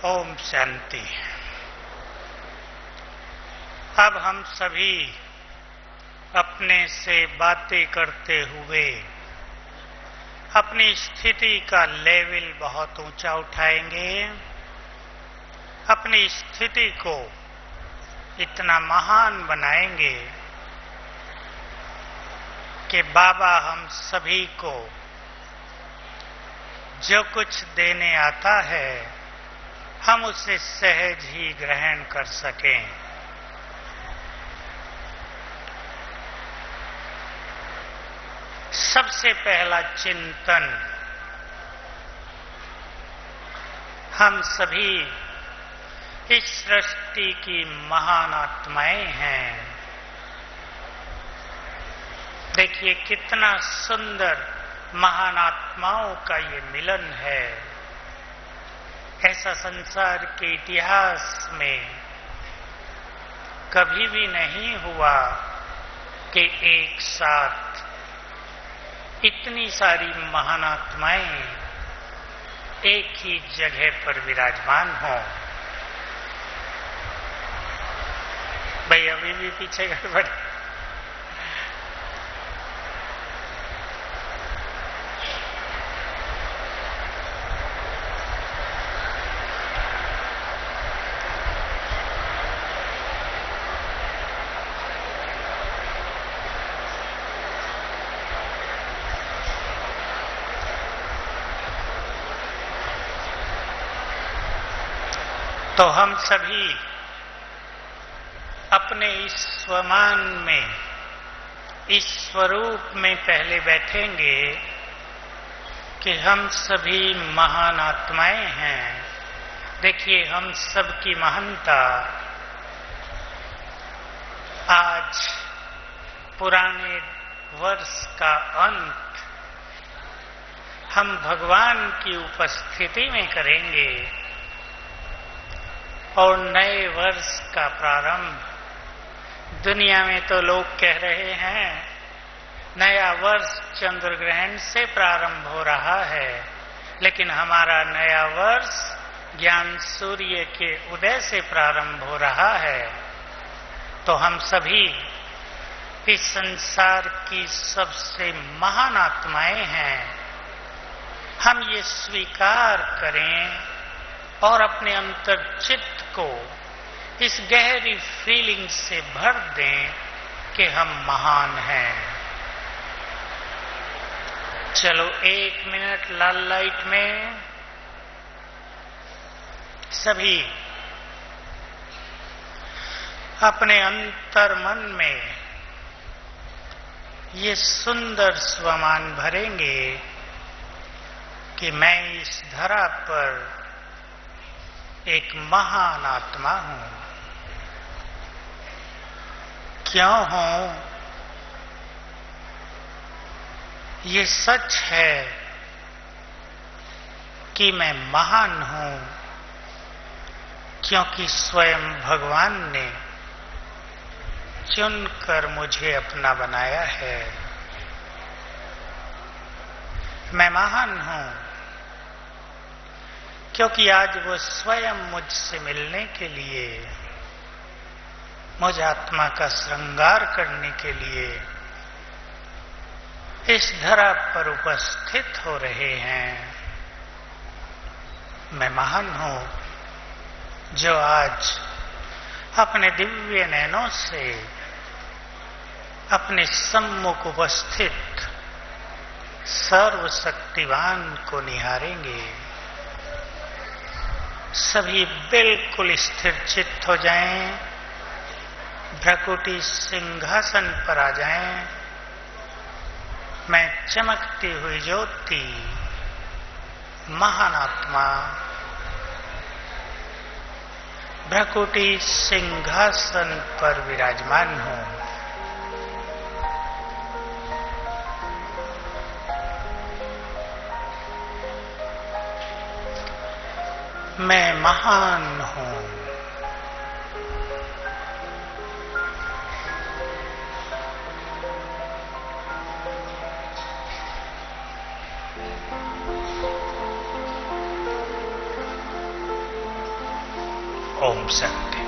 ओम शांति। अब हम सभी अपने से बातें करते हुए अपनी स्थिति का लेवल बहुत ऊंचा उठाएंगे। अपनी स्थिति को इतना महान बनाएंगे कि बाबा हम सभी को जो कुछ देने आता है हम उसे सहज ही ग्रहण कर सकें। सबसे पहला चिंतन, हम सभी इस सृष्टि की महान आत्माएं हैं। देखिए कितना सुंदर महान आत्माओं का ये मिलन है। ऐसा संसार के इतिहास में कभी भी नहीं हुआ कि एक साथ इतनी सारी महान आत्माएं एक ही जगह पर विराजमान हों। भाई अभी भी पीछे गड़बड़। तो हम सभी अपने इस स्वमान में, इस स्वरूप में पहले बैठेंगे कि हम सभी महान आत्माएं हैं। देखिए हम सबकी महानता आज पुराने वर्ष का अंत हम भगवान की उपस्थिति में करेंगे और नए वर्ष का प्रारंभ। दुनिया में तो लोग कह रहे हैं नया वर्ष चंद्र ग्रहण से प्रारंभ हो रहा है, लेकिन हमारा नया वर्ष ज्ञान सूर्य के उदय से प्रारंभ हो रहा है। तो हम सभी इस संसार की सबसे महान आत्माएं हैं। हम ये स्वीकार करें और अपने अंतर चित्त को इस गहरी फीलिंग से भर दें कि हम महान हैं। चलो 1 मिनट लाल लाइट में सभी अपने अंतर मन में ये सुंदर स्वमान भरेंगे कि मैं इस धरा पर एक महान आत्मा हूं। क्यों हूं? ये सच है कि मैं महान हूं क्योंकि स्वयं भगवान ने चुनकर मुझे अपना बनाया है। मैं महान हूं क्योंकि आज वो स्वयं मुझसे मिलने के लिए, मुझ आत्मा का श्रृंगार करने के लिए इस धरा पर उपस्थित हो रहे हैं। मैं महान हूं जो आज अपने दिव्य नैनों से अपने सम्मुख उपस्थित सर्वशक्तिवान को निहारेंगे। सभी बिल्कुल स्थिर चित्त हो जाएं, भ्रकुटी सिंहासन पर आ जाएं। मैं चमकती हुई ज्योति महान आत्मा भ्रकुटी सिंहासन पर विराजमान हूं। मैं महान हूं। ओम शांति।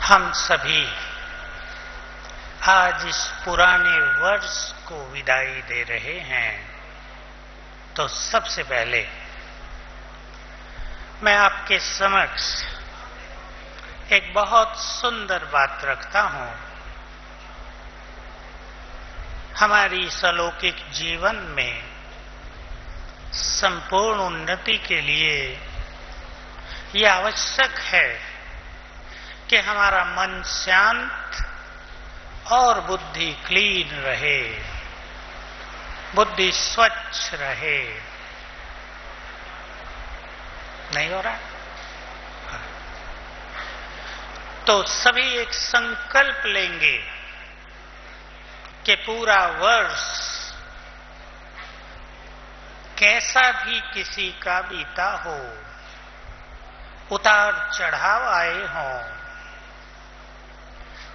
हम सभी आज इस पुराने वर्ष को विदाई दे रहे हैं, तो सबसे पहले मैं आपके समक्ष एक बहुत सुंदर बात रखता हूं। हमारी इस अलौकिक जीवन में संपूर्ण उन्नति के लिए यह आवश्यक है कि हमारा मन शांत और बुद्धि क्लीन रहे, बुद्धि स्वच्छ रहे। नहीं हो रहा? तो सभी एक संकल्प लेंगे कि पूरा वर्ष कैसा भी किसी का बीता हो, उतार चढ़ाव आए हों,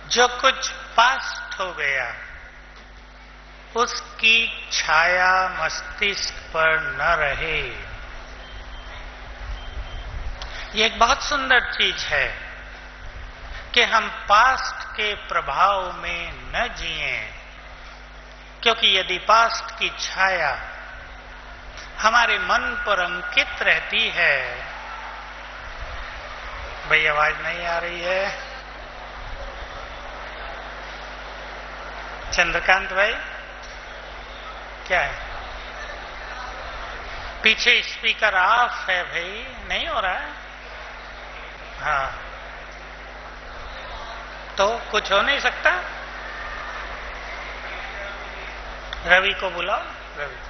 जो कुछ पास्ट हो गया उसकी छाया मस्तिष्क पर न रहे। ये एक बहुत सुंदर चीज है कि हम पास्ट के प्रभाव में न जिएं, क्योंकि यदि पास्ट की छाया हमारे मन पर अंकित रहती है। भाई आवाज नहीं आ रही है? चंद्रकांत भाई क्या है? पीछे स्पीकर ऑफ है भाई, नहीं हो रहा है? हाँ, तो कुछ हो नहीं सकता? रवि को बुलाओ। रवि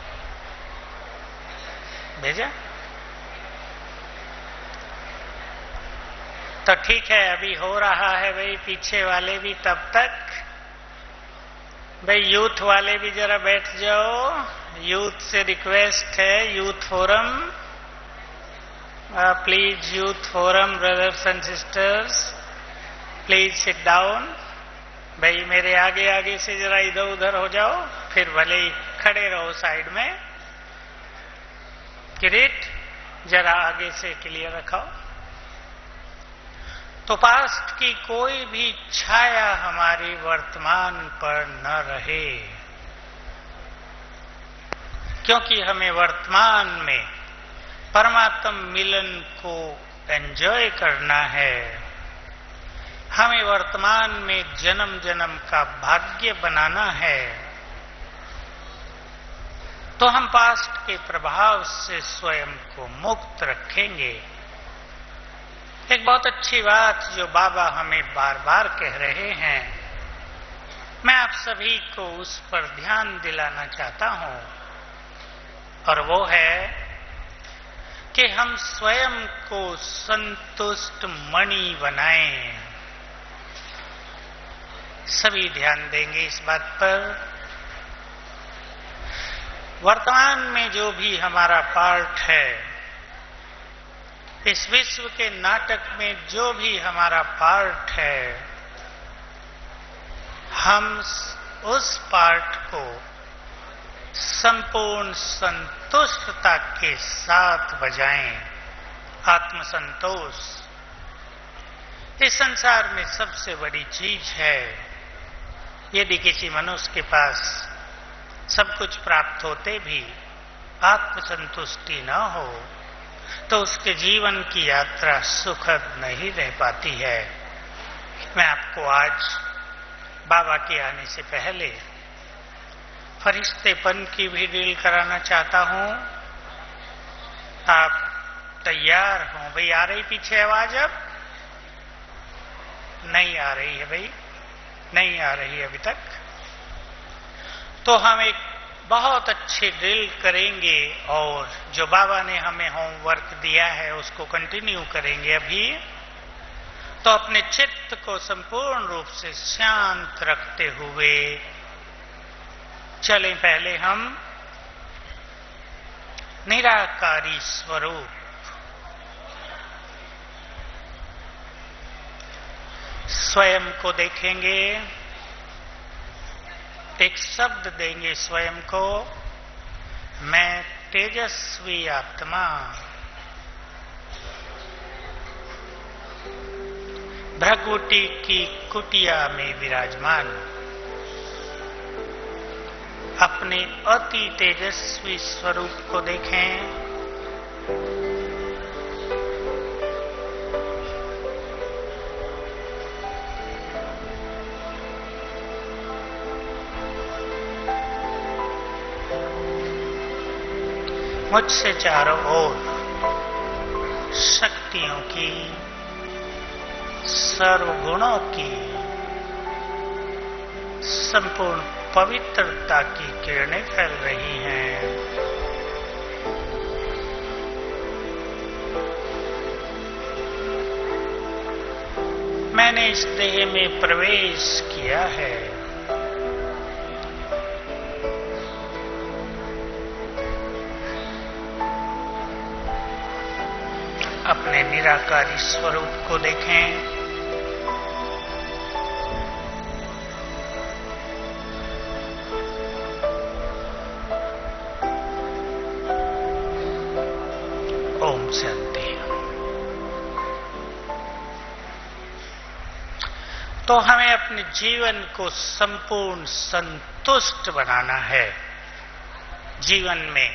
भेजा? तो ठीक है, अभी हो रहा है भाई। पीछे वाले भी तब तक, भाई यूथ वाले भी जरा बैठ जाओ। यूथ से रिक्वेस्ट है, youth forum please, youth forum brothers and sisters please sit down. भाई मेरे आगे आगे से जरा इधर उधर हो जाओ, फिर भले ही खड़े रहो साइड में। किरीट जरा आगे से क्लियर रखाओ। तो पास्ट की कोई भी छाया हमारी वर्तमान पर न रहे, क्योंकि हमें वर्तमान में परमात्म मिलन को एंजॉय करना है। हमें वर्तमान में जन्म जन्म का भाग्य बनाना है। तो हम पास्ट के प्रभाव से स्वयं को मुक्त रखेंगे। एक बहुत अच्छी बात जो बाबा हमें बार बार कह रहे हैं, मैं आप सभी को उस पर ध्यान दिलाना चाहता हूं, और वो है कि हम स्वयं को संतुष्ट मणि बनाएं। सभी ध्यान देंगे इस बात पर। वर्तमान में जो भी हमारा पार्ट है, इस विश्व के नाटक में जो भी हमारा पार्ट है, हम उस पार्ट को संपूर्ण संतुष्टता के साथ बजाएं। आत्मसंतोष इस संसार में सबसे बड़ी चीज है। यदि किसी मनुष्य के पास सब कुछ प्राप्त होते भी आत्मसंतुष्टि न हो, तो उसके जीवन की यात्रा सुखद नहीं रह पाती है। मैं आपको आज बाबा के आने से पहले फरिश्तेपन की भी डील कराना चाहता हूं। आप तैयार हों? भाई आ रही पीछे आवाज? अब नहीं आ रही है भाई, नहीं आ रही अभी तक। तो हम एक बहुत अच्छी ड्रिल करेंगे, और जो बाबा ने हमें होमवर्क दिया है उसको कंटिन्यू करेंगे अभी। तो अपने चित्त को संपूर्ण रूप से शांत रखते हुए चलें। पहले हम निराकारी स्वरूप स्वयं को देखेंगे। एक शब्द देंगे स्वयं को, मैं तेजस्वी आत्मा भृगुटी की कुटिया में विराजमान अपने अति तेजस्वी स्वरूप को देखें। मुझसे चारों ओर शक्तियों की, सर्वगुणों की, संपूर्ण पवित्रता की किरणें फैल रही हैं। मैंने इस देह में प्रवेश किया है। अपने निराकारी स्वरूप को देखें। ओम शांति। तो हमें अपने जीवन को संपूर्ण संतुष्ट बनाना है। जीवन में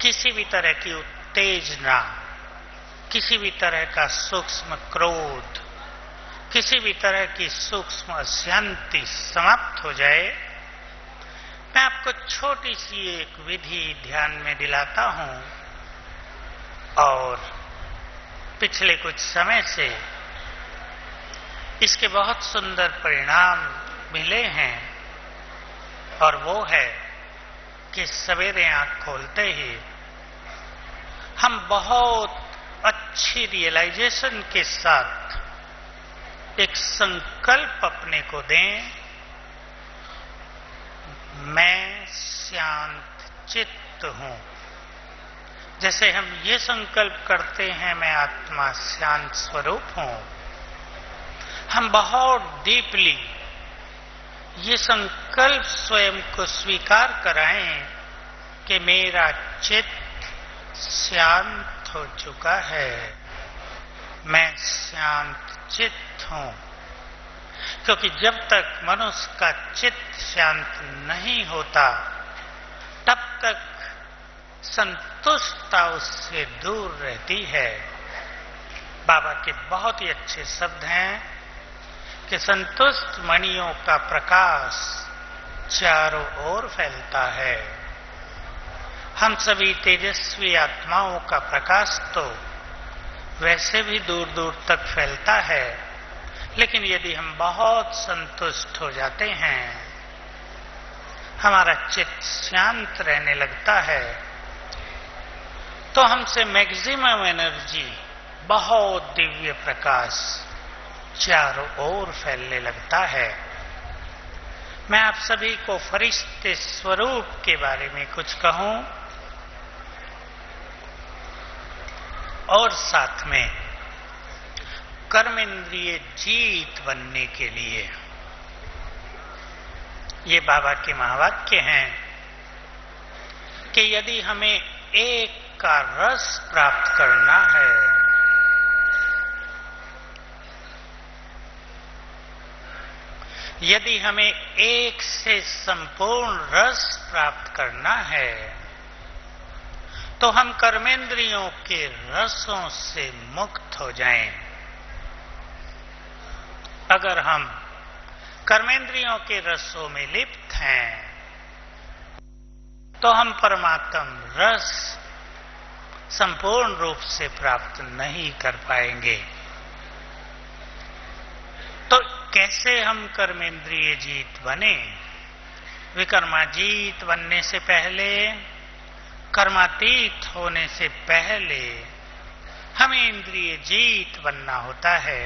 किसी भी तरह की उत्तेजना, किसी भी तरह का सूक्ष्म क्रोध, किसी भी तरह की सूक्ष्म अशांति समाप्त हो जाए। मैं आपको छोटी सी एक विधि ध्यान में दिलाता हूं और पिछले कुछ समय से इसके बहुत सुंदर परिणाम मिले हैं। और वो है कि सवेरे आंख खोलते ही हम बहुत अच्छी रियलाइजेशन के साथ एक संकल्प अपने को दें, मैं शांत चित्त हूं। जैसे हम ये संकल्प करते हैं मैं आत्मा शांत स्वरूप हूं, हम बहुत डीपली ये संकल्प स्वयं को स्वीकार कराएं कि मेरा चित्त शांत हो चुका है, मैं शांत चित्त हूं। क्योंकि जब तक मनुष्य का चित्त शांत नहीं होता तब तक संतुष्टता उससे दूर रहती है। बाबा के बहुत ही अच्छे शब्द हैं कि संतुष्ट मणियों का प्रकाश चारों ओर फैलता है। हम सभी तेजस्वी आत्माओं का प्रकाश तो वैसे भी दूर दूर तक फैलता है, लेकिन यदि हम बहुत संतुष्ट हो जाते हैं, हमारा चित्त शांत रहने लगता है, तो हमसे मैक्सिमम एनर्जी, बहुत दिव्य प्रकाश चारों ओर फैलने लगता है। मैं आप सभी को फरिश्ते स्वरूप के बारे में कुछ कहूं और साथ में कर्मेंद्रिय जीत बनने के लिए ये बाबा के महावाक्य हैं कि यदि हमें एक का रस प्राप्त करना है, यदि हमें एक से संपूर्ण रस प्राप्त करना है, तो हम कर्मेंद्रियों के रसों से मुक्त हो जाएं। अगर हम कर्मेंद्रियों के रसों में लिप्त हैं, तो हम परमात्म रस संपूर्ण रूप से प्राप्त नहीं कर पाएंगे। तो कैसे हम कर्मेंद्रिय जीत बने? विकर्माजीत बनने से पहले, कर्मातीत होने से पहले हमें इंद्रिय जीत बनना होता है।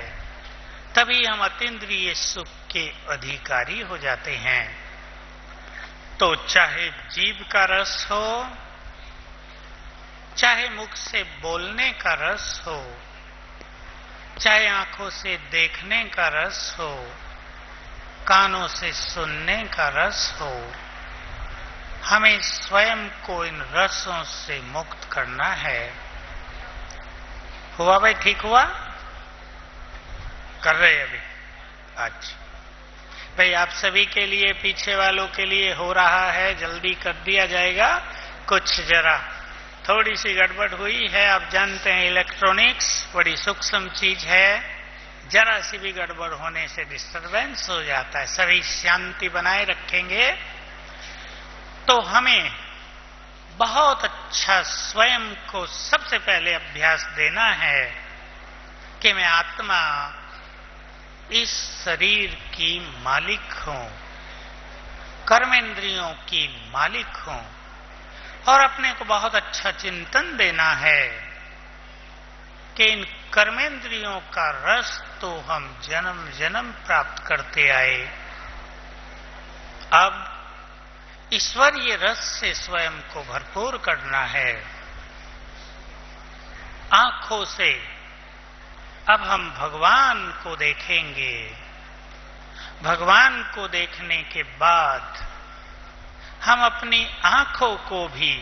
तभी हम अतीन्द्रिय सुख के अधिकारी हो जाते हैं। तो चाहे जीभ का रस हो, चाहे मुख से बोलने का रस हो, चाहे आंखों से देखने का रस हो, कानों से सुनने का रस हो, हमें स्वयं को इन रसों से मुक्त करना है। हुआ भाई? ठीक हुआ? कर रहे अभी? अच्छा भाई, आप सभी के लिए, पीछे वालों के लिए हो रहा है, जल्दी कर दिया जाएगा। कुछ जरा थोड़ी सी गड़बड़ हुई है। आप जानते हैं इलेक्ट्रॉनिक्स बड़ी सूक्ष्म चीज है, जरा सी भी गड़बड़ होने से डिस्टरबेंस हो जाता है। सभी शांति बनाए रखेंगे तो हमें बहुत अच्छा स्वयं को सबसे पहले अभ्यास देना है कि मैं आत्मा इस शरीर की मालिक हूं, कर्मेंद्रियों की मालिक हूं, और अपने को बहुत अच्छा चिंतन देना है कि इन कर्मेंद्रियों का रस तो हम जन्म जन्म प्राप्त करते आए, अब ईश्वरीय रस से स्वयं को भरपूर करना है। आंखों से अब हम भगवान को देखेंगे। भगवान को देखने के बाद हम अपनी आंखों को भी,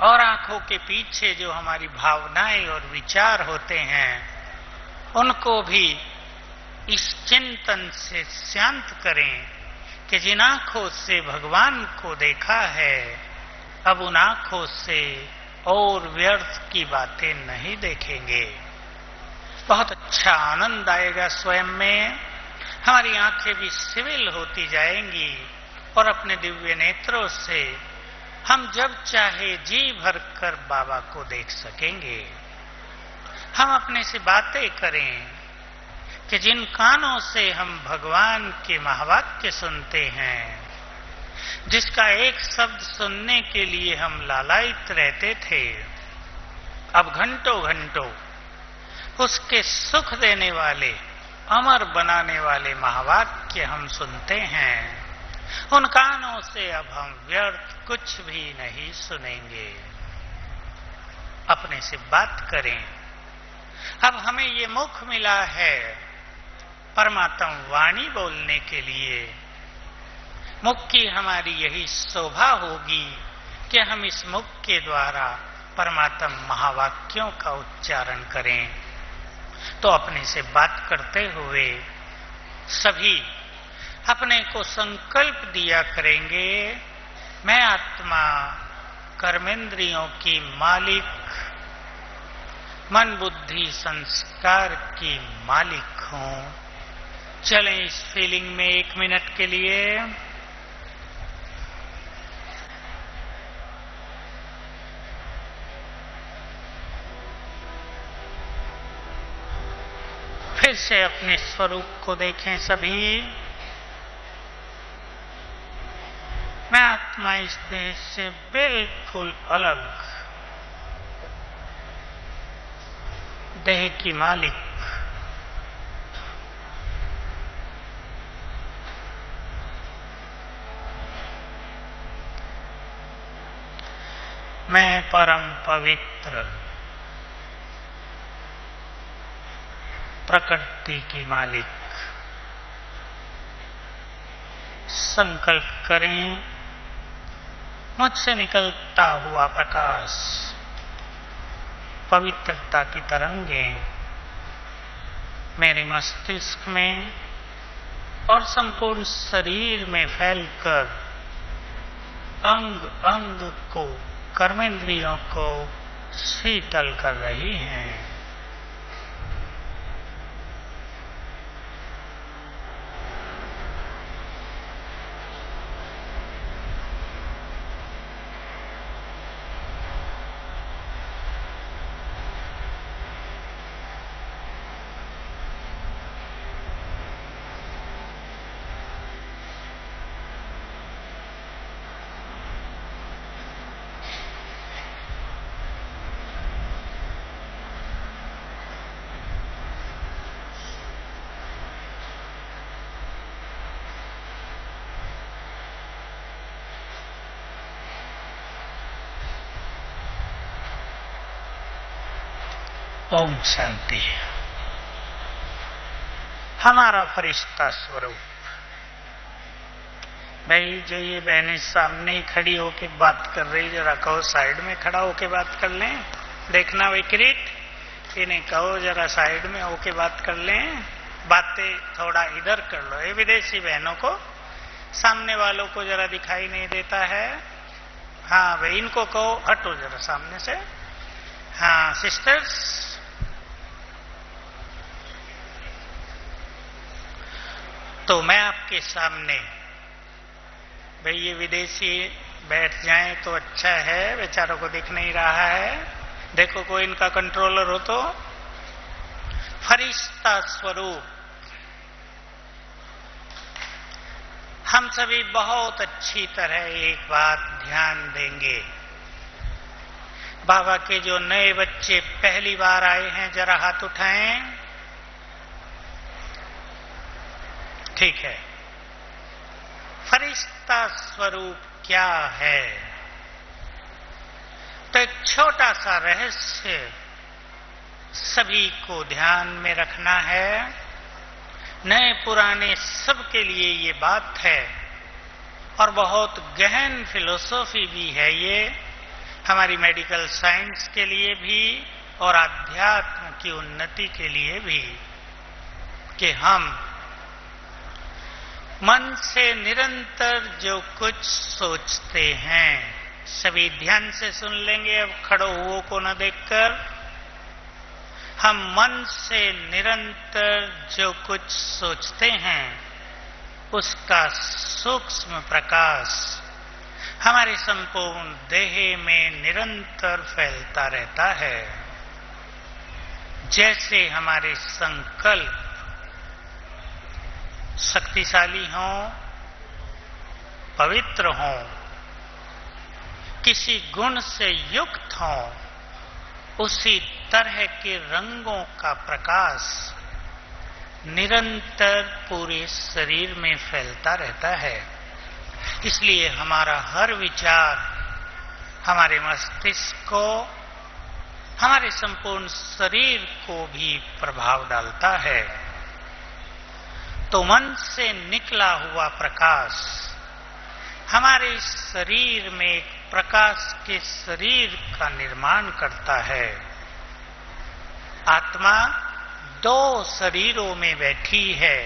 और आंखों के पीछे जो हमारी भावनाएं और विचार होते हैं, उनको भी इस चिंतन से शांत करें कि जिन आंखों से भगवान को देखा है, अब उन आंखों से और व्यर्थ की बातें नहीं देखेंगे। बहुत अच्छा आनंद आएगा स्वयं में। हमारी आंखें भी सिविल होती जाएंगी और अपने दिव्य नेत्रों से हम जब चाहे जी भर कर बाबा को देख सकेंगे। हम अपने से बातें करें कि जिन कानों से हम भगवान के महावाक्य सुनते हैं, जिसका एक शब्द सुनने के लिए हम लालायित रहते थे, अब घंटों घंटों उसके सुख देने वाले, अमर बनाने वाले महावाक्य हम सुनते हैं। उन कानों से अब हम व्यर्थ कुछ भी नहीं सुनेंगे। अपने से बात करें। अब हमें ये मुख मिला है परमात्म वाणी बोलने के लिए। मुख की हमारी यही शोभा होगी कि हम इस मुख के द्वारा परमात्म महावाक्यों का उच्चारण करें। तो अपने से बात करते हुए सभी अपने को संकल्प दिया करेंगे, मैं आत्मा कर्मेंद्रियों की मालिक, मन बुद्धि संस्कार की मालिक हूं। चलें इस फीलिंग में 1 मिनट के लिए। फिर से अपने स्वरूप को देखें सभी। मैं आत्मा इस देह से बिल्कुल अलग, देह की मालिक। मैं परम पवित्र प्रकृति की मालिक। संकल्प करें, मुझसे निकलता हुआ प्रकाश, पवित्रता की तरंगें मेरे मस्तिष्क में और संपूर्ण शरीर में फैलकर अंग अंग को, कर्मेंद्रियों को शीतल कर रही हैं। ओम शांति। हमारा फरिश्ता स्वरूप भाई जो ये बहनें सामने ही खड़ी होके बात कर रही, जरा कहो साइड में खड़ा होके बात कर लें। देखना विकृत, इन्हें कहो जरा साइड में होके बात कर लें, बातें थोड़ा इधर कर लो। ये विदेशी बहनों को, सामने वालों को जरा दिखाई नहीं देता है। हाँ भाई, इनको कहो हटो जरा सामने से। हाँ सिस्टर्स, तो मैं आपके सामने, भाई ये विदेशी बैठ जाएं तो अच्छा है, बेचारों को दिख नहीं रहा है। देखो कोई इनका कंट्रोलर हो तो। फरिश्ता स्वरूप हम सभी बहुत अच्छी तरह एक बात ध्यान देंगे। बाबा के जो नए बच्चे पहली बार आए हैं, जरा हाथ उठाएं। ठीक है। फरिश्ता स्वरूप क्या है? तो एक छोटा सा रहस्य सभी को ध्यान में रखना है। नए पुराने सबके लिए ये बात है, और बहुत गहन फिलोसॉफी भी है ये, हमारी मेडिकल साइंस के लिए भी और आध्यात्म की उन्नति के लिए भी, कि हम मन से निरंतर जो कुछ सोचते हैं, सभी ध्यान से सुन लेंगे। अब खड़ो हुओं को न देखकर, हम मन से निरंतर जो कुछ सोचते हैं, उसका सूक्ष्म प्रकाश हमारे संपूर्ण देह में निरंतर फैलता रहता है। जैसे हमारे संकल्प शक्तिशाली हों, पवित्र हों, किसी गुण से युक्त हों, उसी तरह के रंगों का प्रकाश निरंतर पूरे शरीर में फैलता रहता है। इसलिए हमारा हर विचार हमारे मस्तिष्क को, हमारे संपूर्ण शरीर को भी प्रभाव डालता है। तो मन से निकला हुआ प्रकाश हमारे शरीर में एक प्रकाश के शरीर का निर्माण करता है। आत्मा दो शरीरों में बैठी है,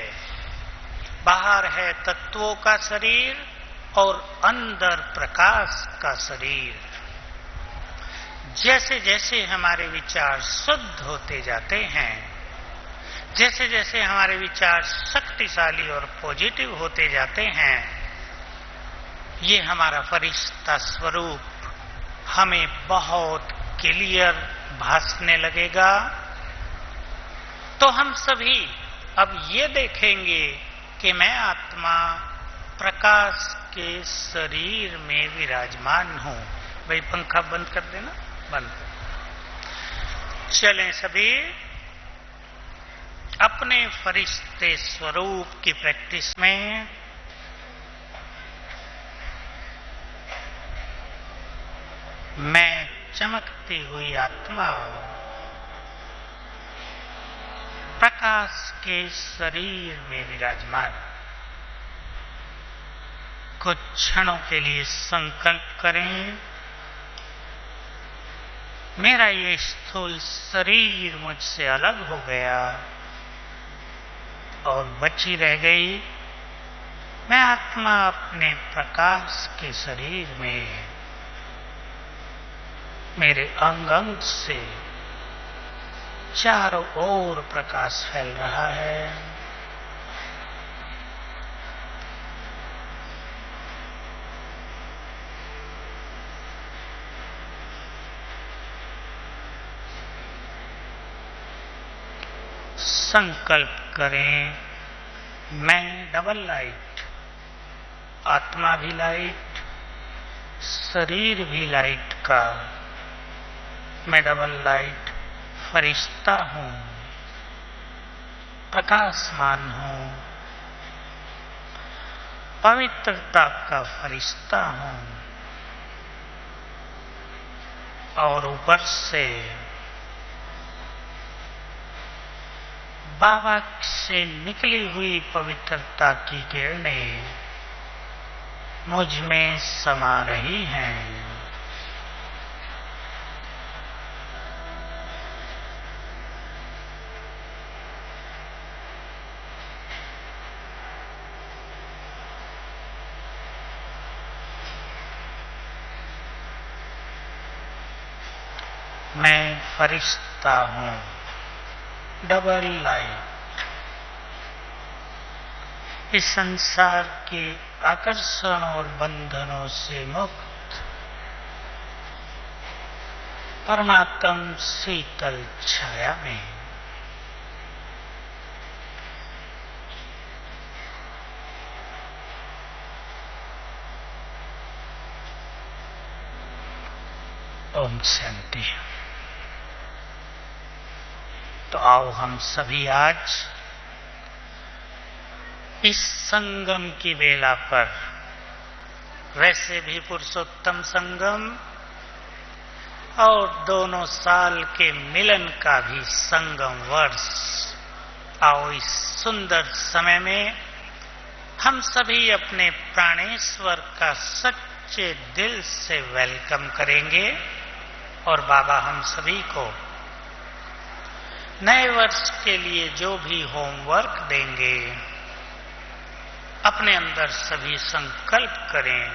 बाहर है तत्वों का शरीर और अंदर प्रकाश का शरीर। जैसे जैसे हमारे विचार शुद्ध होते जाते हैं, जैसे जैसे हमारे विचार शक्तिशाली और पॉजिटिव होते जाते हैं, ये हमारा फरिश्ता स्वरूप हमें बहुत क्लियर भासने लगेगा। तो हम सभी अब ये देखेंगे कि मैं आत्मा प्रकाश के शरीर में विराजमान हूं। भाई पंखा बंद कर देना, बंद। चलें सभी अपने फरिश्ते स्वरूप की प्रैक्टिस में। मैं चमकती हुई आत्मा प्रकाश के शरीर में विराजमान। कुछ क्षणों के लिए संकल्प करें, मेरा ये स्थूल शरीर मुझसे अलग हो गया और बची रह गई मैं आत्मा अपने प्रकाश के शरीर में। मेरे अंग अंग से चारों ओर प्रकाश फैल रहा है। संकल्प करें, मैं डबल लाइट, आत्मा भी लाइट, शरीर भी लाइट का, मैं डबल लाइट फरिश्ता हूं, प्रकाशमान हूं, पवित्रता का फरिश्ता हूं। और ऊपर से बाबा से निकली हुई पवित्रता की किरणें मुझ में समा रही हैं। मैं फरिश्ता हूं, डबल लाइट, इस संसार के आकर्षण और बंधनों से मुक्त, परमात्म शीतल छाया में। ओम शांति। तो आओ हम सभी आज इस संगम की वेला पर, वैसे भी पुरुषोत्तम संगम और दोनों साल के मिलन का भी संगम वर्ष, आओ इस सुंदर समय में हम सभी अपने प्राणेश्वर का सच्चे दिल से वेलकम करेंगे और बाबा हम सभी को नए वर्ष के लिए जो भी होमवर्क देंगे, अपने अंदर सभी संकल्प करें,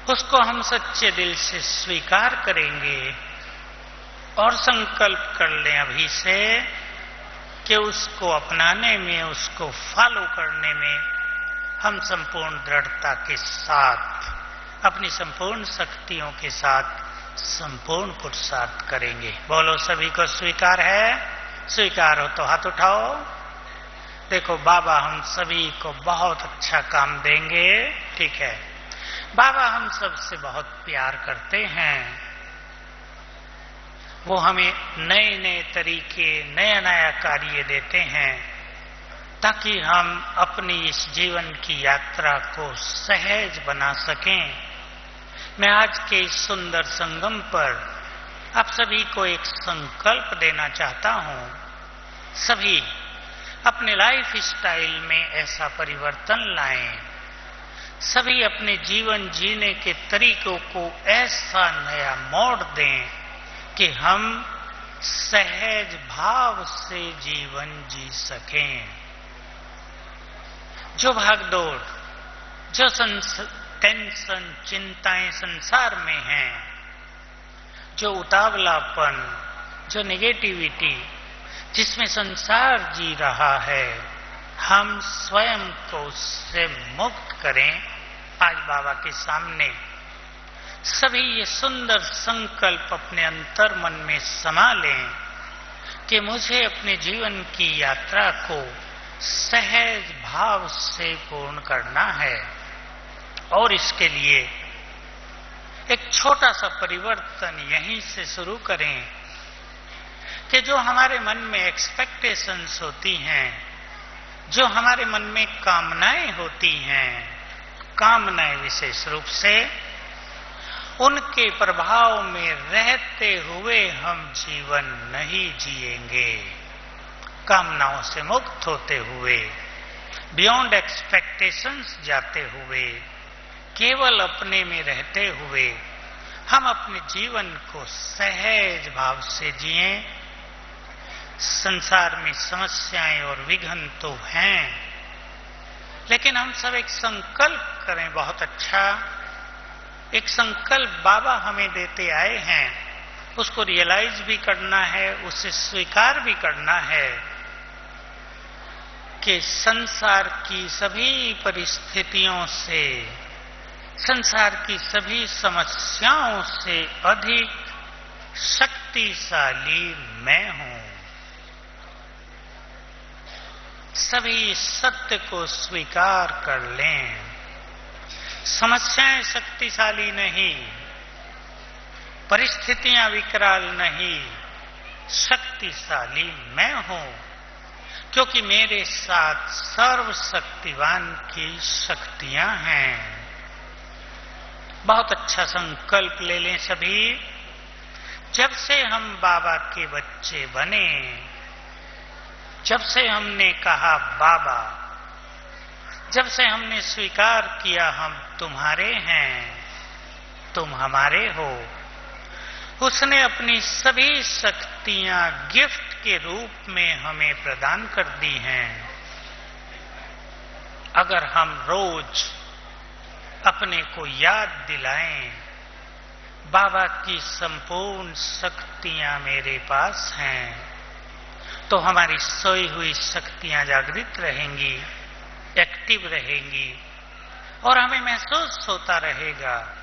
उसको हम सच्चे दिल से स्वीकार करेंगे और संकल्प कर लें अभी से कि उसको अपनाने में, उसको फॉलो करने में हम संपूर्ण दृढ़ता के साथ, अपनी संपूर्ण शक्तियों के साथ संपूर्ण पुरुषार्थ करेंगे। बोलो सभी को स्वीकार है? स्वीकार हो तो हाथ उठाओ। देखो बाबा हम सभी को बहुत अच्छा काम देंगे, ठीक है। बाबा हम सबसे बहुत प्यार करते हैं, वो हमें नए नए तरीके, नया नया कार्य देते हैं ताकि हम अपनी इस जीवन की यात्रा को सहज बना सकें। मैं आज के इस सुंदर संगम पर आप सभी को एक संकल्प देना चाहता हूं। सभी अपने लाइफ स्टाइल में ऐसा परिवर्तन लाएं, सभी अपने जीवन जीने के तरीकों को ऐसा नया मोड़ दें कि हम सहज भाव से जीवन जी सकें। जो भागदौड़, जो टेंशन, चिंताएं संसार में हैं, जो उतावलापन, जो नेगेटिविटी जिसमें संसार जी रहा है, हम स्वयं को उससे मुक्त करें। आज बाबा के सामने सभी ये सुंदर संकल्प अपने अंतर मन में समा लें कि मुझे अपने जीवन की यात्रा को सहज भाव से पूर्ण करना है। और इसके लिए एक छोटा सा परिवर्तन यहीं से शुरू करें कि जो हमारे मन में एक्सपेक्टेशंस होती हैं, जो हमारे मन में कामनाएं होती हैं, कामनाएं विशेष रूप से उनके प्रभाव में रहते हुए हम जीवन नहीं जिएंगे। कामनाओं से मुक्त होते हुए, बियॉन्ड एक्सपेक्टेशंस जाते हुए, केवल अपने में रहते हुए हम अपने जीवन को सहज भाव से जिएं। संसार में समस्याएं और विघ्न तो हैं, लेकिन हम सब एक संकल्प करें। बहुत अच्छा एक संकल्प बाबा हमें देते आए हैं, उसको रियलाइज भी करना है, उसे स्वीकार भी करना है कि संसार की सभी परिस्थितियों से, संसार की सभी समस्याओं से अधिक शक्तिशाली मैं हूं। सभी सत्य को स्वीकार कर लें। समस्याएं शक्तिशाली नहीं, परिस्थितियां विकराल नहीं, शक्तिशाली मैं हूं, क्योंकि मेरे साथ सर्वशक्तिवान की शक्तियां हैं। बहुत अच्छा संकल्प ले लें सभी। जब से हम बाबा के बच्चे बने, जब से हमने कहा बाबा, जब से हमने स्वीकार किया हम तुम्हारे हैं, तुम हमारे हो, उसने अपनी सभी शक्तियां गिफ्ट के रूप में हमें प्रदान कर दी हैं। अगर हम रोज अपने को याद दिलाएं, बाबा की संपूर्ण शक्तियां मेरे पास हैं, तो हमारी सोई हुई शक्तियां जागृत रहेंगी, एक्टिव रहेंगी, और हमें महसूस होता रहेगा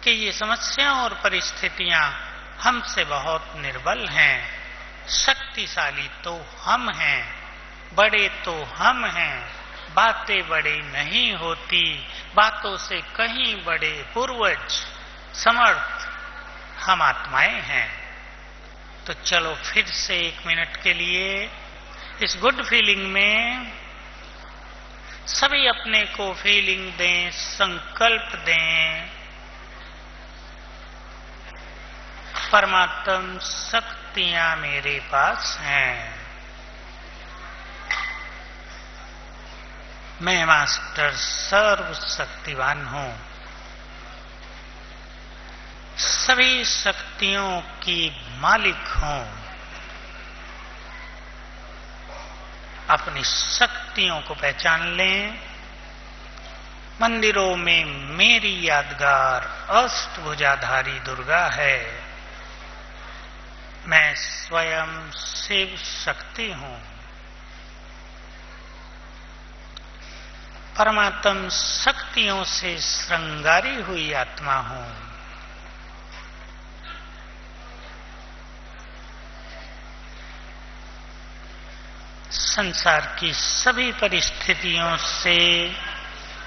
कि ये समस्याएं और परिस्थितियां हमसे बहुत निर्बल हैं। शक्तिशाली तो हम हैं, बड़े तो हम हैं, बातें बड़ी नहीं होती, बातों से कहीं बड़े पूर्वज समर्थ हम आत्माएं हैं। तो चलो फिर से 1 मिनट के लिए इस गुड फीलिंग में सभी अपने को फीलिंग दें, संकल्प दें, परमात्म शक्तियां मेरे पास हैं। मैं मास्टर सर्वशक्तिवान हूं, सभी शक्तियों की मालिक हूं। अपनी शक्तियों को पहचान लें। मंदिरों में मेरी यादगार अष्टभुजाधारी दुर्गा है। मैं स्वयं शिव शक्ति हूं। परमात्म शक्तियों से श्रृंगारी हुई आत्मा हूं। संसार की सभी परिस्थितियों से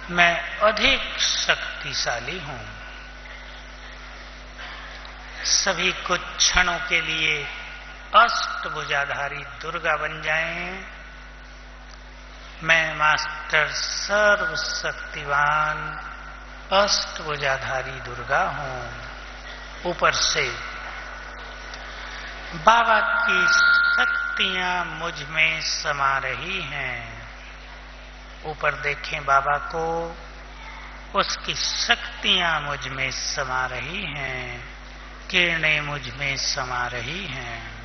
मैं अधिक शक्तिशाली हूं। सभी कुछ क्षणों के लिए अष्टभुजाधारी दुर्गा बन जाएं। मैं मास्टर सर्वशक्तिवान अष्टभुजाधारी दुर्गा हूं। ऊपर से बाबा की शक्तियां मुझ में समा रही हैं। ऊपर देखें बाबा को, उसकी शक्तियां मुझ में समा रही हैं, किरणें मुझ में समा रही हैं।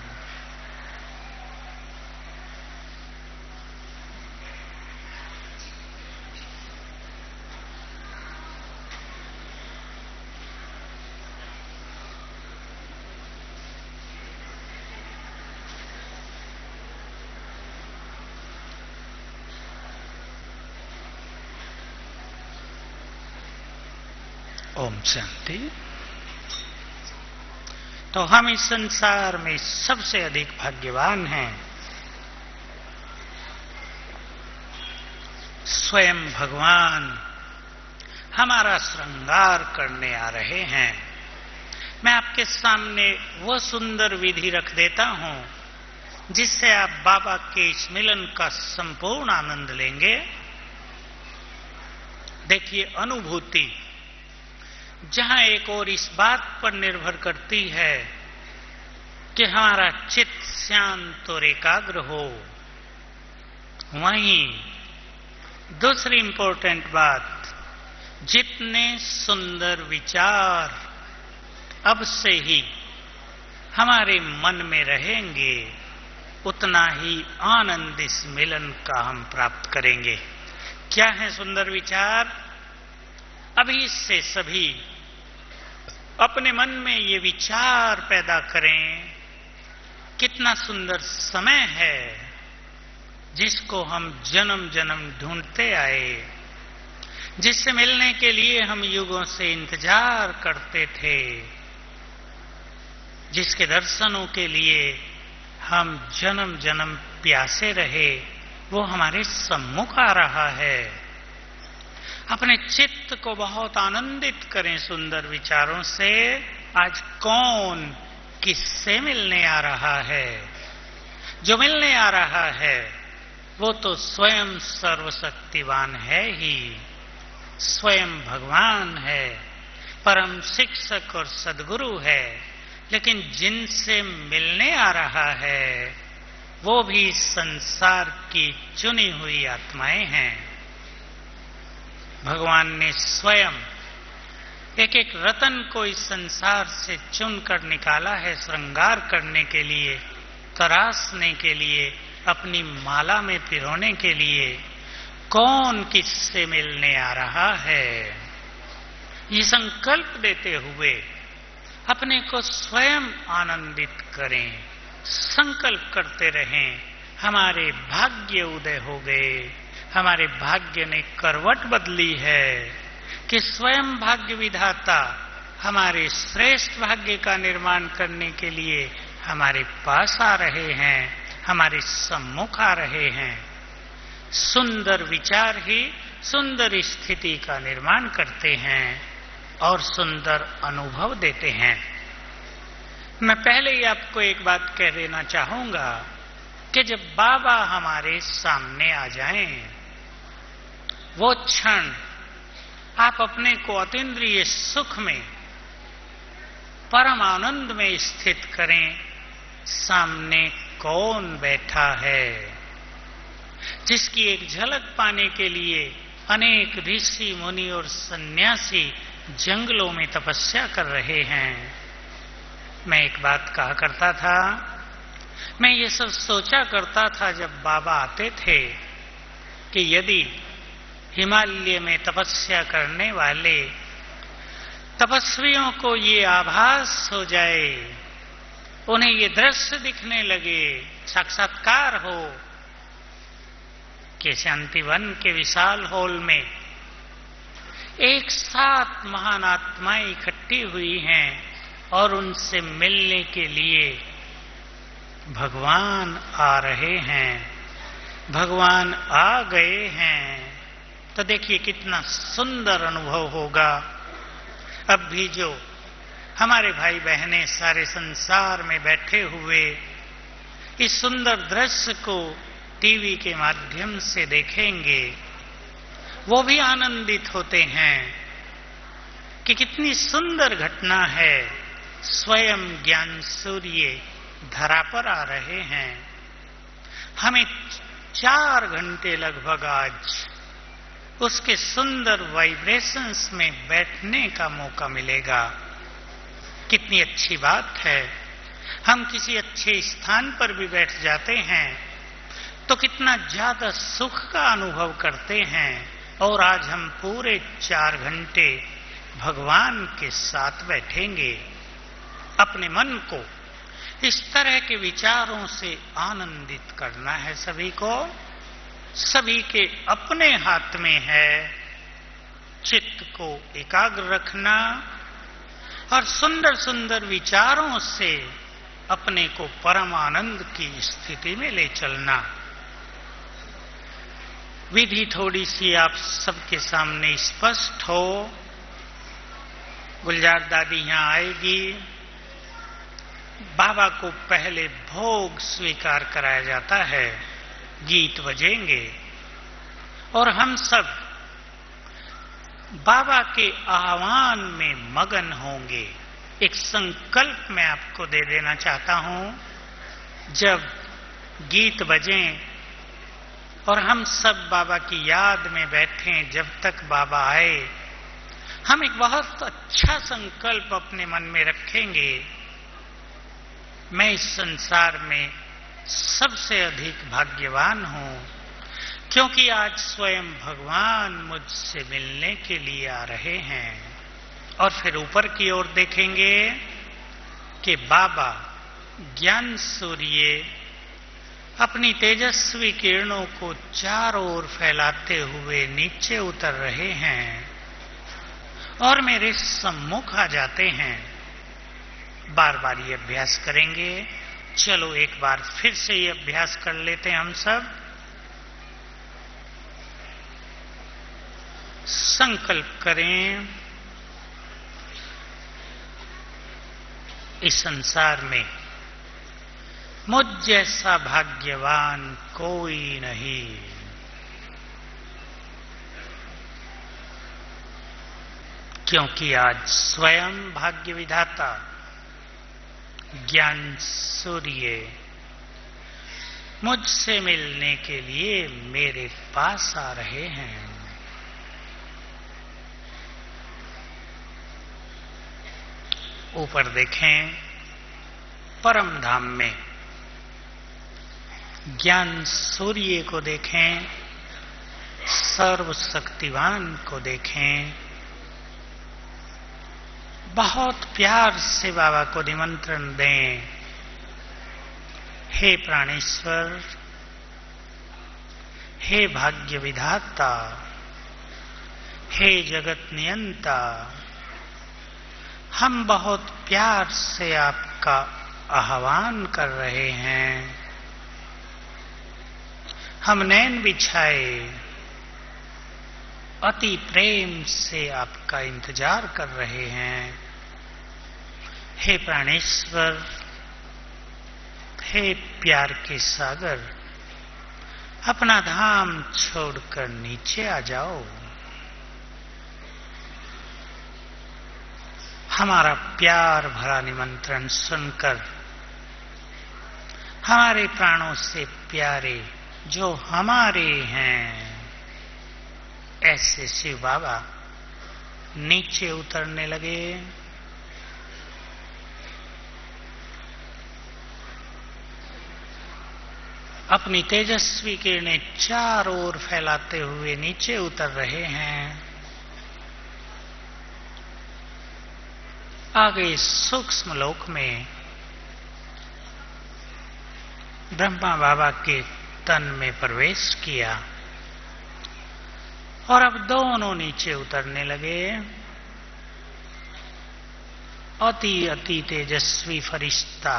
ओम शांति। तो हम इस संसार में सबसे अधिक भाग्यवान हैं। स्वयं भगवान हमारा श्रृंगार करने आ रहे हैं। मैं आपके सामने वो सुंदर विधि रख देता हूं जिससे आप बाबा के इस मिलन का संपूर्ण आनंद लेंगे। देखिए, अनुभूति जहां एक और इस बात पर निर्भर करती है कि हमारा चित्त शांत और एकाग्र हो, वहीं दूसरी इंपॉर्टेंट बात, जितने सुंदर विचार अब से ही हमारे मन में रहेंगे, उतना ही आनंद इस मिलन का हम प्राप्त करेंगे। क्या है सुंदर विचार? अभी से सभी अपने मन में ये विचार पैदा करें, कितना सुंदर समय है जिसको हम जन्म जन्म ढूंढते आए, जिससे मिलने के लिए हम युगों से इंतजार करते थे, जिसके दर्शनों के लिए हम जन्म जन्म प्यासे रहे, वो हमारे सम्मुख आ रहा है। अपने चित्त को बहुत आनंदित करें सुंदर विचारों से। आज कौन किससे मिलने आ रहा है? जो मिलने आ रहा है वो तो स्वयं सर्वशक्तिवान है ही, स्वयं भगवान है, परम शिक्षक और सद्गुरु है। लेकिन जिनसे मिलने आ रहा है वो भी संसार की चुनी हुई आत्माएं हैं। भगवान ने स्वयं एक एक रतन को इस संसार से चुनकर निकाला है, श्रृंगार करने के लिए, तराशने के लिए, अपनी माला में पिरोने के लिए। कौन किससे मिलने आ रहा है, ये संकल्प देते हुए अपने को स्वयं आनंदित करें, संकल्प करते रहें। हमारे भाग्य उदय हो गए, हमारे भाग्य ने करवट बदली है कि स्वयं भाग्य विधाता हमारे श्रेष्ठ भाग्य का निर्माण करने के लिए हमारे पास आ रहे हैं, हमारे सम्मुख आ रहे हैं। सुंदर विचार ही सुंदर स्थिति का निर्माण करते हैं और सुंदर अनुभव देते हैं। मैं पहले ही आपको एक बात कह देना चाहूंगा कि जब बाबा हमारे सामने आ जाएं, वो क्षण आप अपने को अतीन्द्रिय सुख में, परम आनंद में स्थित करें। सामने कौन बैठा है, जिसकी एक झलक पाने के लिए अनेक ऋषि मुनि और सन्यासी जंगलों में तपस्या कर रहे हैं। मैं एक बात कहा करता था, मैं ये सब सोचा करता था जब बाबा आते थे कि यदि हिमालय में तपस्या करने वाले तपस्वियों को ये आभास हो जाए, उन्हें ये दृश्य दिखने लगे, साक्षात्कार हो कि शांतिवन के विशाल हॉल में एक साथ महान आत्माएं इकट्ठी हुई हैं और उनसे मिलने के लिए भगवान आ रहे हैं, भगवान आ गए हैं, तो देखिए कितना सुंदर अनुभव होगा। अब भी जो हमारे भाई बहनें सारे संसार में बैठे हुए इस सुंदर दृश्य को टीवी के माध्यम से देखेंगे, वो भी आनंदित होते हैं कि कितनी सुंदर घटना है। स्वयं ज्ञान सूर्य धरा पर आ रहे हैं। हमें 4 घंटे लगभग आज उसके सुंदर वाइब्रेशंस में बैठने का मौका मिलेगा। कितनी अच्छी बात है। हम किसी अच्छे स्थान पर भी बैठ जाते हैं तो कितना ज्यादा सुख का अनुभव करते हैं, और आज हम पूरे 4 घंटे भगवान के साथ बैठेंगे। अपने मन को इस तरह के विचारों से आनंदित करना है। सभी को, सभी के अपने हाथ में है चित्त को एकाग्र रखना और सुंदर सुंदर विचारों से अपने को परम आनंद की स्थिति में ले चलना। विधि थोड़ी सी आप सबके सामने स्पष्ट हो। गुलजार दादी यहां आएगी, बाबा को पहले भोग स्वीकार कराया जाता है, गीत बजेंगे और हम सब बाबा के आह्वान में मगन होंगे। एक संकल्प मैं आपको दे देना चाहता हूं, जब गीत बजें और हम सब बाबा की याद में बैठें, जब तक बाबा आए, हम एक बहुत अच्छा संकल्प अपने मन में रखेंगे। मैं इस संसार में सबसे अधिक भाग्यवान हूं, क्योंकि आज स्वयं भगवान मुझसे मिलने के लिए आ रहे हैं। और फिर ऊपर की ओर देखेंगे कि बाबा ज्ञान सूर्य अपनी तेजस्वी किरणों को चारों ओर फैलाते हुए नीचे उतर रहे हैं और मेरे सम्मुख आ जाते हैं। बार बार ये अभ्यास करेंगे। चलो एक बार फिर से ये अभ्यास कर लेते हैं हम सब। संकल्प करें, इस संसार में मुझ जैसा भाग्यवान कोई नहीं। क्योंकि आज स्वयं भाग्य विधाता ज्ञान सूर्य मुझसे मिलने के लिए मेरे पास आ रहे हैं। ऊपर देखें परम धाम में, ज्ञान सूर्य को देखें, सर्वशक्तिवान को देखें। बहुत प्यार से बाबा को निमंत्रण दें, हे प्राणेश्वर, हे भाग्य विधाता, हे जगत नियंता, हम बहुत प्यार से आपका आह्वान कर रहे हैं। हम नैन बिछाए अति प्रेम से आपका इंतजार कर रहे हैं। हे प्राणेश्वर, हे प्यार के सागर, अपना धाम छोड़कर नीचे आ जाओ। हमारा प्यार भरा निमंत्रण सुनकर हमारे प्राणों से प्यारे जो हमारे हैं, ऐसे शिव बाबा नीचे उतरने लगे। अपनी तेजस्वी किरणें चारों ओर फैलाते हुए नीचे उतर रहे हैं। आगे सूक्ष्म लोक में ब्रह्मा बाबा के तन में प्रवेश किया और अब दोनों नीचे उतरने लगे। अति अति तेजस्वी फरिश्ता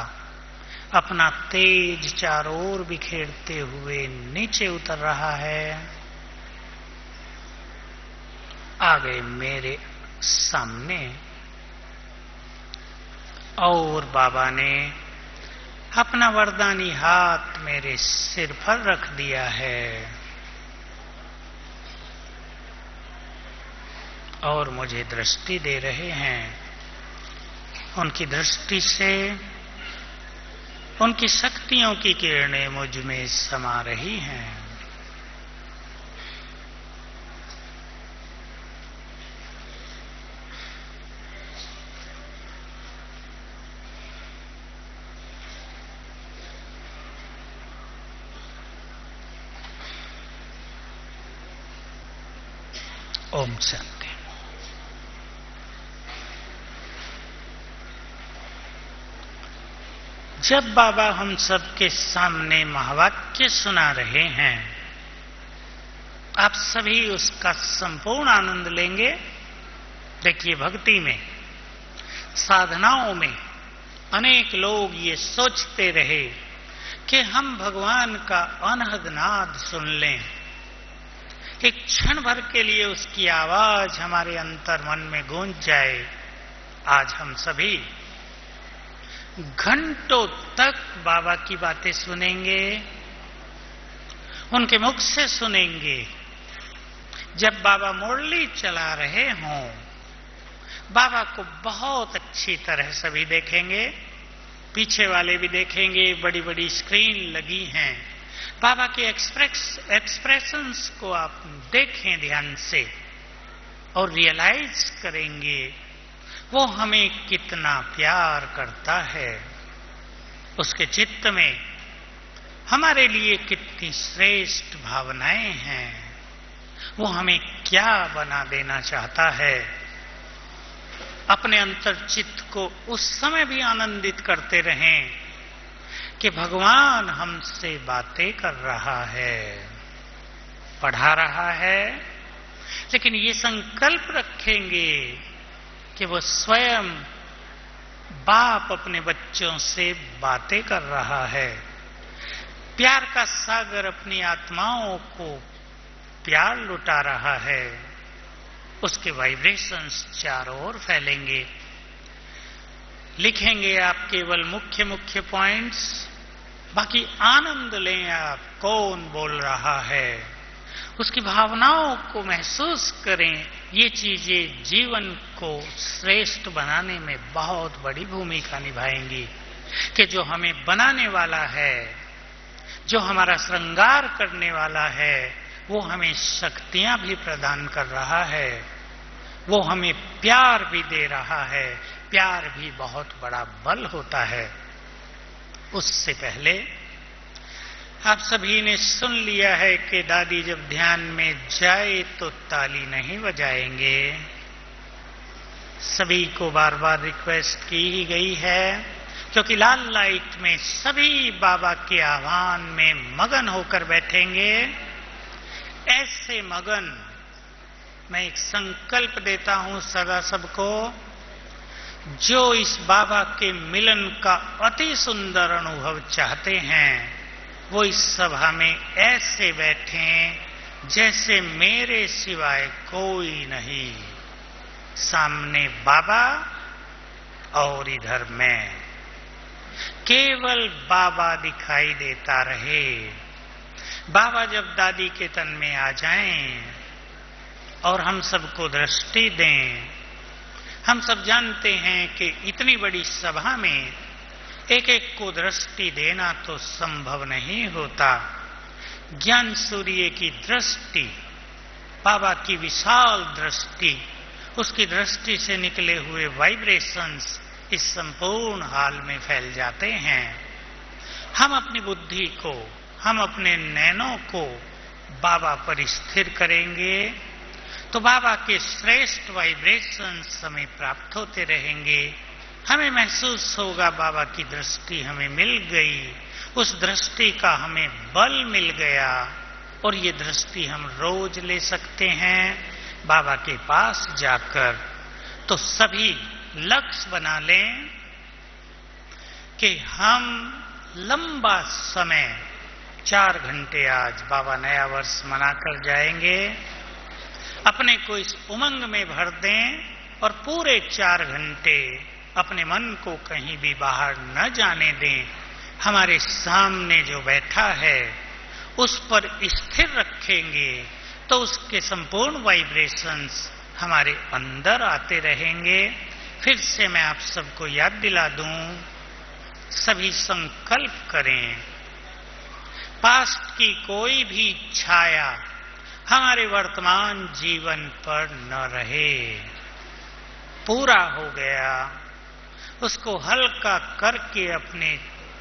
अपना तेज चारों ओर बिखेरते हुए नीचे उतर रहा है। आ गए मेरे सामने और बाबा ने अपना वरदानी हाथ मेरे सिर पर रख दिया है और मुझे दृष्टि दे रहे हैं। उनकी दृष्टि से उनकी शक्तियों की किरणें मुझ में समा रही हैं। ओम शांति। जब बाबा हम सबके सामने महावाक्य सुना रहे हैं, आप सभी उसका संपूर्ण आनंद लेंगे। देखिए, भक्ति में, साधनाओं में अनेक लोग ये सोचते रहे कि हम भगवान का अनहद नाद सुन लें, एक क्षण भर के लिए उसकी आवाज हमारे अंतर मन में गूंज जाए। आज हम सभी घंटों तक बाबा की बातें सुनेंगे, उनके मुख से सुनेंगे। जब बाबा मुरली चला रहे हों, बाबा को बहुत अच्छी तरह सभी देखेंगे, पीछे वाले भी देखेंगे। बड़ी बड़ी स्क्रीन लगी हैं। बाबा के एक्सप्रेशंस को आप देखें ध्यान से और रियलाइज करेंगे वो हमें कितना प्यार करता है। उसके चित्त में हमारे लिए कितनी श्रेष्ठ भावनाएं हैं। वो हमें क्या बना देना चाहता है। अपने अंतर चित्त को उस समय भी आनंदित करते रहें कि भगवान हमसे बातें कर रहा है, पढ़ा रहा है, लेकिन ये संकल्प रखेंगे कि वो स्वयं बाप अपने बच्चों से बातें कर रहा है। प्यार का सागर अपनी आत्माओं को प्यार लुटा रहा है। उसके वाइब्रेशंस चारों ओर फैलेंगे। लिखेंगे आप केवल मुख्य मुख्य पॉइंट्स, बाकी आनंद लें आप कौन बोल रहा है, उसकी भावनाओं को महसूस करें। ये चीजें जीवन को श्रेष्ठ बनाने में बहुत बड़ी भूमिका निभाएंगी कि जो हमें बनाने वाला है, जो हमारा श्रृंगार करने वाला है, वो हमें शक्तियां भी प्रदान कर रहा है, वो हमें प्यार भी दे रहा है। प्यार भी बहुत बड़ा बल होता है। उससे पहले आप सभी ने सुन लिया है कि दादी जब ध्यान में जाए तो ताली नहीं बजाएंगे। सभी को बार बार रिक्वेस्ट की ही गई है, क्योंकि लाल लाइट में सभी बाबा के आह्वान में मगन होकर बैठेंगे। ऐसे मगन, मैं एक संकल्प देता हूं सदा सबको, जो इस बाबा के मिलन का अति सुंदर अनुभव चाहते हैं, वो इस सभा में ऐसे बैठें जैसे मेरे सिवाय कोई नहीं। सामने बाबा और इधर मैं, केवल बाबा दिखाई देता रहे। बाबा जब दादी के तन में आ जाएं और हम सबको दृष्टि दें। हम सब जानते हैं कि इतनी बड़ी सभा में एक एक को दृष्टि देना तो संभव नहीं होता। ज्ञान सूर्य की दृष्टि, बाबा की विशाल दृष्टि, उसकी दृष्टि से निकले हुए वाइब्रेशंस इस संपूर्ण हाल में फैल जाते हैं। हम अपनी बुद्धि को, हम अपने नैनों को बाबा पर स्थिर करेंगे तो बाबा के श्रेष्ठ वाइब्रेशंस हमें प्राप्त होते रहेंगे। हमें महसूस होगा बाबा की दृष्टि हमें मिल गई, उस दृष्टि का हमें बल मिल गया, और ये दृष्टि हम रोज ले सकते हैं बाबा के पास जाकर। तो सभी लक्ष्य बना लें कि हम लंबा समय 4 घंटे आज बाबा नया वर्ष मनाकर जाएंगे। अपने को इस उमंग में भर दें और पूरे 4 घंटे अपने मन को कहीं भी बाहर न जाने दें। हमारे सामने जो बैठा है उस पर स्थिर रखेंगे तो उसके संपूर्ण वाइब्रेशंस हमारे अंदर आते रहेंगे। फिर से मैं आप सबको याद दिला दूं, सभी संकल्प करें, पास्ट की कोई भी छाया हमारे वर्तमान जीवन पर न रहे। पूरा हो गया, उसको हल्का करके अपने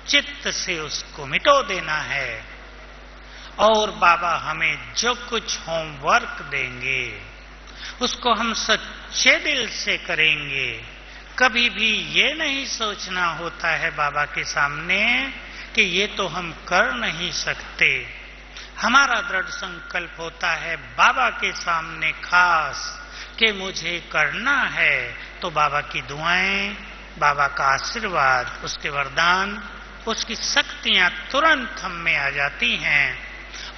चित्त से उसको मिटो देना है। और बाबा हमें जो कुछ होमवर्क देंगे उसको हम सच्चे दिल से करेंगे। कभी भी ये नहीं सोचना होता है बाबा के सामने कि ये तो हम कर नहीं सकते। हमारा दृढ़ संकल्प होता है बाबा के सामने खास कि मुझे करना है, तो बाबा की दुआएं, बाबा का आशीर्वाद, उसके वरदान, उसकी शक्तियां तुरंत हम में आ जाती हैं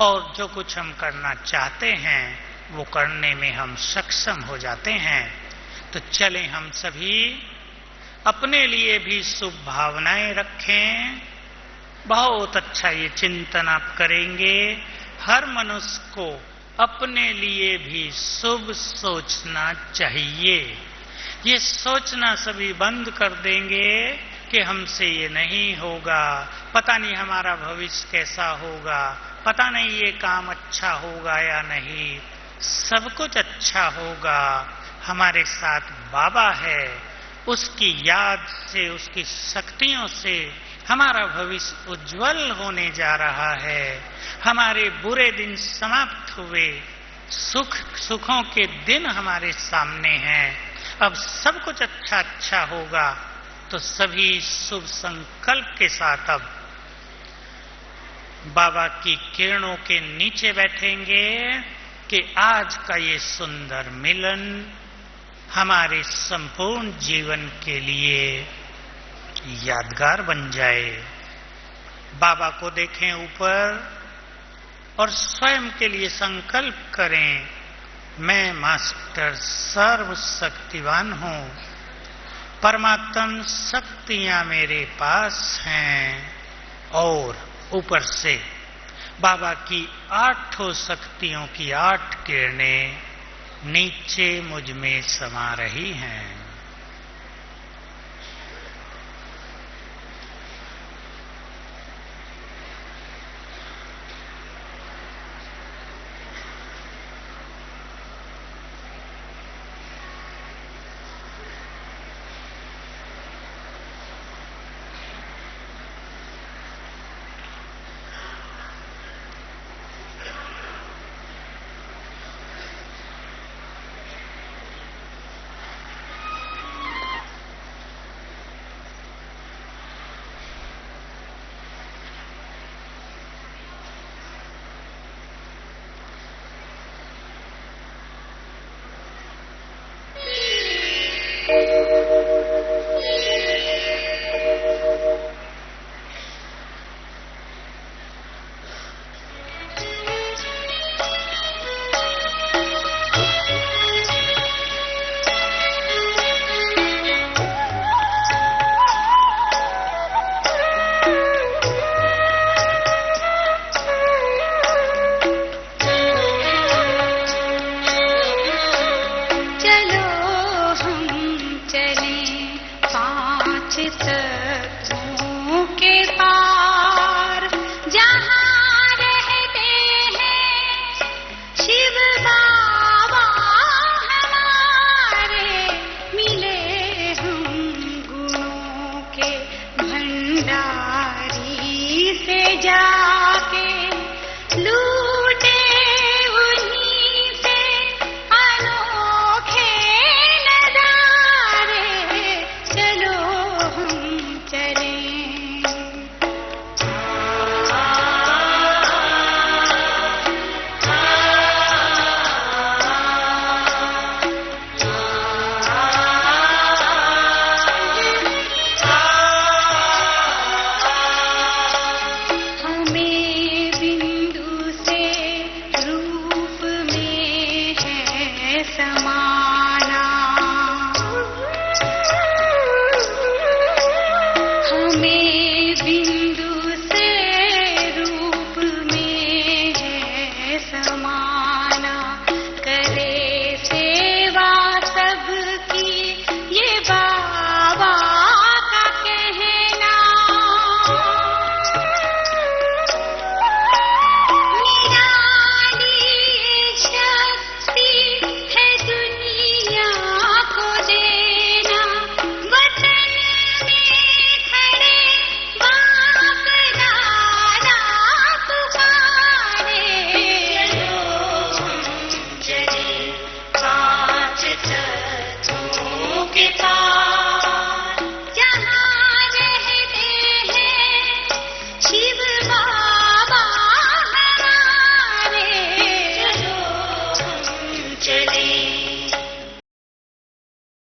और जो कुछ हम करना चाहते हैं वो करने में हम सक्षम हो जाते हैं। तो चलें हम सभी अपने लिए भी शुभ भावनाएं रखें। बहुत अच्छा ये चिंतन आप करेंगे। हर मनुष्य को अपने लिए भी शुभ सोचना चाहिए। ये सोचना सभी बंद कर देंगे कि हमसे ये नहीं होगा, पता नहीं हमारा भविष्य कैसा होगा, पता नहीं ये काम अच्छा होगा या नहीं। सब कुछ अच्छा होगा। हमारे साथ बाबा है, उसकी याद से, उसकी शक्तियों से हमारा भविष्य उज्जवल होने जा रहा है। हमारे बुरे दिन समाप्त हुए, सुखों के दिन हमारे सामने हैं। अब सब कुछ अच्छा अच्छा होगा। तो सभी शुभ संकल्प के साथ अब बाबा की किरणों के नीचे बैठेंगे कि आज का ये सुंदर मिलन हमारे संपूर्ण जीवन के लिए यादगार बन जाए। बाबा को देखें ऊपर और स्वयं के लिए संकल्प करें, मैं मास्टर सर्वशक्तिवान हूं, परमात्म शक्तियां मेरे पास हैं। और ऊपर से बाबा की 8 शक्तियों की 8 किरणें नीचे मुझ में समा रही हैं। पांच तत्वों के पार जहाँ रहते हैं शिव बाबा हमारे, मिले हम गुणों के भंडारी से जाके, लूटे उन्हीं से अनोखे नजारे, चलो हम चलें। हमें बिंदु से रूप में है समाना, हमें बिंदु से रूप में है समाना, करे सेवा सबकी ये बाबा का कहना। निराली शक्ति है दुनिया को देना, वतन में खड़े बाप दादा पुकारे, चलो हम चले पांच तत्वों के पार।